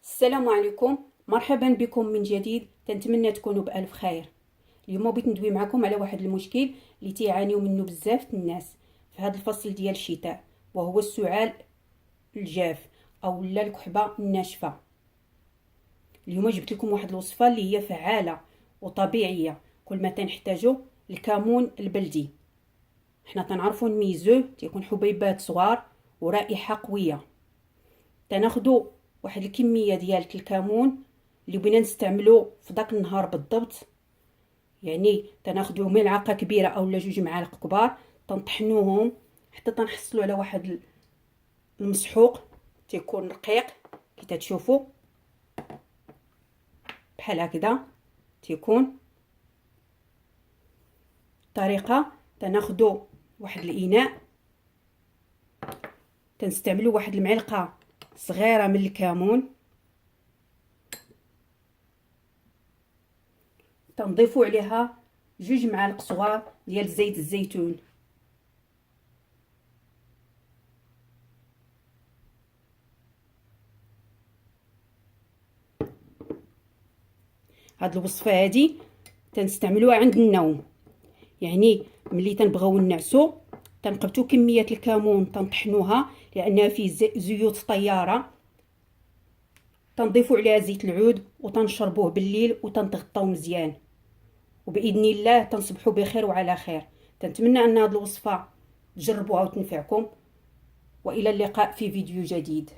السلام عليكم، مرحبا بكم من جديد. تنتمنى تكونوا بألف خير. اليوم بغيت ندوي معكم على واحد المشكل اللي تيعانيو منه بزاف الناس في هذا الفصل ديال الشتاء، وهو السعال الجاف او لا الكحبه الناشفه. اليوم جبت لكم واحد الوصفه اللي هي فعاله وطبيعيه. كل ما تنحتاجو الكمون البلدي. حنا تنعرفوا نميزوه، تيكون حبيبات صغار ورائحه قويه. تناخدو واحد الكميه ديال الكمون اللي بغينا نستعملو في داك النهار بالضبط، يعني تناخدو ملعقه كبيره اولا 2 معالق كبار، تنطحنوهم حتى تنحصلوا على واحد المسحوق تيكون رقيق كي تتشوفوا بحال هكذا. تيكون طريقه تناخدو واحد الاناء، تنستعملوا واحد المعلقه صغيره من الكمون، تنضيفوا عليها 2 معالق صغار ديال زيت الزيتون. هاد الوصفه هادي تنستعملوها عند النوم، يعني ملي تنبغيو نعسو تنقبتو كميه الكمون تنطحنوها لانها فيه زيوت طياره، تنضيفوا عليها زيت العود وتنشربوه بالليل وتنتغطاو مزيان، وباذن الله تنصبحوا بخير وعلى خير. تنتمنى ان هذه الوصفه تجربوها وتنفعكم، والى اللقاء في فيديو جديد.